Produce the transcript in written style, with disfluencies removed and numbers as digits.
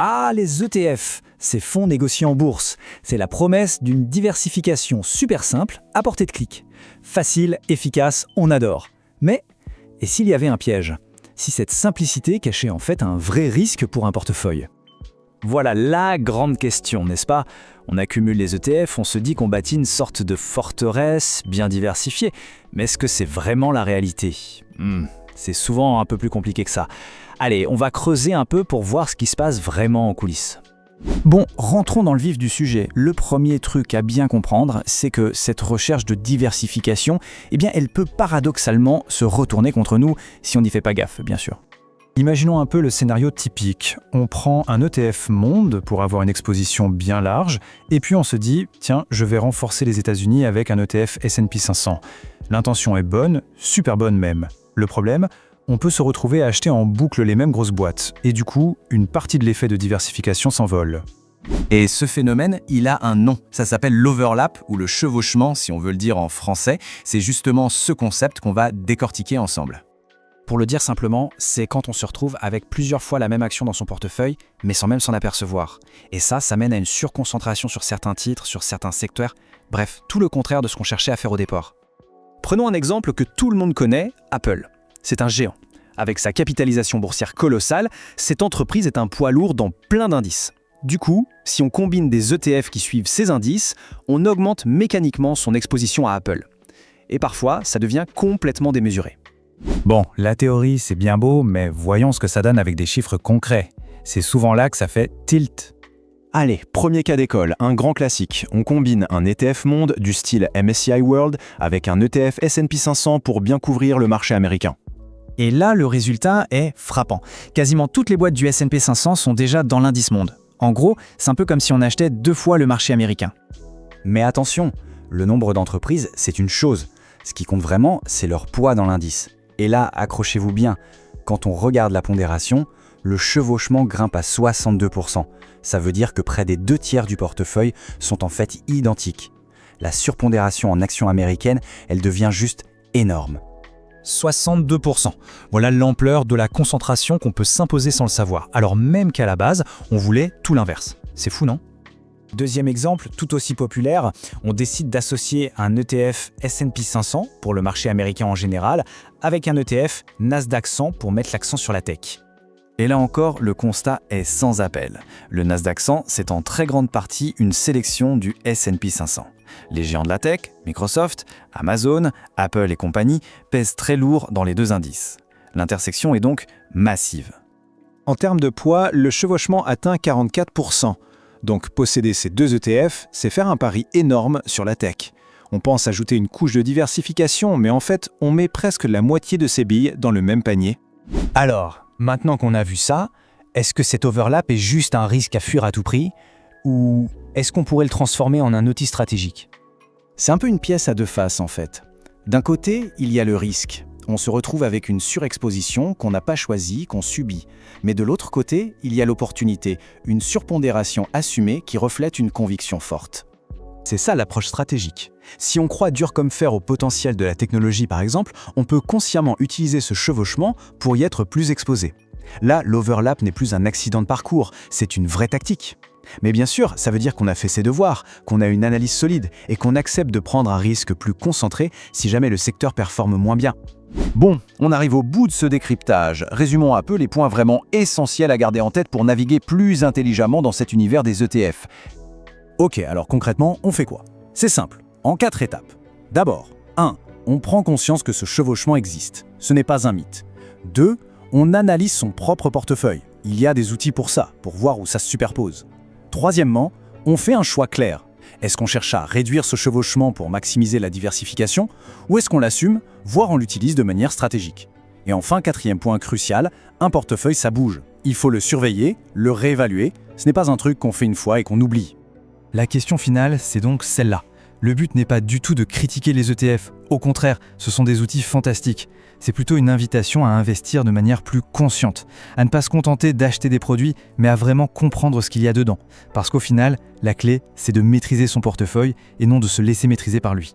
Ah, les ETF, ces fonds négociés en bourse. C'est la promesse d'une diversification super simple, à portée de clic. Facile, efficace, on adore. Mais, et s'il y avait un piège? Si cette simplicité cachait en fait un vrai risque pour un portefeuille? Voilà la grande question, n'est-ce pas? On accumule les ETF, on se dit qu'on bâtit une sorte de forteresse bien diversifiée. Mais est-ce que c'est vraiment la réalité? C'est souvent un peu plus compliqué que ça. Allez, on va creuser un peu pour voir ce qui se passe vraiment en coulisses. Bon, rentrons dans le vif du sujet. Le premier truc à bien comprendre, c'est que cette recherche de diversification, elle peut paradoxalement se retourner contre nous si on n'y fait pas gaffe, bien sûr. Imaginons un peu le scénario typique. On prend un ETF monde pour avoir une exposition bien large, et puis on se dit, tiens, je vais renforcer les États-Unis avec un ETF S&P 500. L'intention est bonne, super bonne même. Le problème, on peut se retrouver à acheter en boucle les mêmes grosses boîtes, et du coup, une partie de l'effet de diversification s'envole. Et ce phénomène, il a un nom. Ça s'appelle l'overlap ou le chevauchement, si on veut le dire en français. C'est justement ce concept qu'on va décortiquer ensemble. Pour le dire simplement, c'est quand on se retrouve avec plusieurs fois la même action dans son portefeuille, mais sans même s'en apercevoir. Et ça mène à une surconcentration sur certains titres, sur certains secteurs, bref, tout le contraire de ce qu'on cherchait à faire au départ. Prenons un exemple que tout le monde connaît, Apple. C'est un géant. Avec sa capitalisation boursière colossale, cette entreprise est un poids lourd dans plein d'indices. Du coup, si on combine des ETF qui suivent ces indices, on augmente mécaniquement son exposition à Apple. Et parfois, ça devient complètement démesuré. Bon, la théorie c'est bien beau, mais voyons ce que ça donne avec des chiffres concrets. C'est souvent là que ça fait tilt. Allez, premier cas d'école, un grand classique. On combine un ETF monde du style MSCI World avec un ETF S&P 500 pour bien couvrir le marché américain. Et là, le résultat est frappant. Quasiment toutes les boîtes du S&P 500 sont déjà dans l'indice monde. En gros, c'est un peu comme si on achetait 2 fois le marché américain. Mais attention, le nombre d'entreprises, c'est une chose. Ce qui compte vraiment, c'est leur poids dans l'indice. Et là, accrochez-vous bien, quand on regarde la pondération, le chevauchement grimpe à 62%. Ça veut dire que près des 2/3 du portefeuille sont en fait identiques. La surpondération en actions américaines, elle devient juste énorme. 62%. Voilà l'ampleur de la concentration qu'on peut s'imposer sans le savoir, alors même qu'à la base, on voulait tout l'inverse. C'est fou, non? Deuxième exemple, tout aussi populaire, on décide d'associer un ETF S&P 500 pour le marché américain en général avec un ETF Nasdaq 100 pour mettre l'accent sur la tech. Et là encore, le constat est sans appel. Le Nasdaq 100, c'est en très grande partie une sélection du S&P 500. Les géants de la tech, Microsoft, Amazon, Apple et compagnie, pèsent très lourd dans les deux indices. L'intersection est donc massive. En termes de poids, le chevauchement atteint 44%. Donc posséder ces deux ETF, c'est faire un pari énorme sur la tech. On pense ajouter une couche de diversification, mais en fait, on met presque la moitié de ses billes dans le même panier. Alors, maintenant qu'on a vu ça, est-ce que cet overlap est juste un risque à fuir à tout prix? Ou est-ce qu'on pourrait le transformer en un outil stratégique? C'est un peu une pièce à deux faces en fait. D'un côté, il y a le risque. On se retrouve avec une surexposition qu'on n'a pas choisie, qu'on subit. Mais de l'autre côté, il y a l'opportunité, une surpondération assumée qui reflète une conviction forte. C'est ça l'approche stratégique. Si on croit dur comme fer au potentiel de la technologie par exemple, on peut consciemment utiliser ce chevauchement pour y être plus exposé. Là, l'overlap n'est plus un accident de parcours, c'est une vraie tactique. Mais bien sûr, ça veut dire qu'on a fait ses devoirs, qu'on a une analyse solide et qu'on accepte de prendre un risque plus concentré si jamais le secteur performe moins bien. Bon, on arrive au bout de ce décryptage. Résumons un peu les points vraiment essentiels à garder en tête pour naviguer plus intelligemment dans cet univers des ETF. Ok, alors concrètement, on fait quoi? C'est simple, en 4 étapes. D'abord, 1. On prend conscience que ce chevauchement existe. Ce n'est pas un mythe. 2. On analyse son propre portefeuille. Il y a des outils pour ça, pour voir où ça se superpose. Troisièmement, on fait un choix clair. Est-ce qu'on cherche à réduire ce chevauchement pour maximiser la diversification ou est-ce qu'on l'assume, voire on l'utilise de manière stratégique? Et enfin, 4e point crucial, un portefeuille ça bouge. Il faut le surveiller, le réévaluer. Ce n'est pas un truc qu'on fait une fois et qu'on oublie. La question finale, c'est donc celle-là. Le but n'est pas du tout de critiquer les ETF. Au contraire, ce sont des outils fantastiques. C'est plutôt une invitation à investir de manière plus consciente, à ne pas se contenter d'acheter des produits, mais à vraiment comprendre ce qu'il y a dedans. Parce qu'au final, la clé, c'est de maîtriser son portefeuille et non de se laisser maîtriser par lui.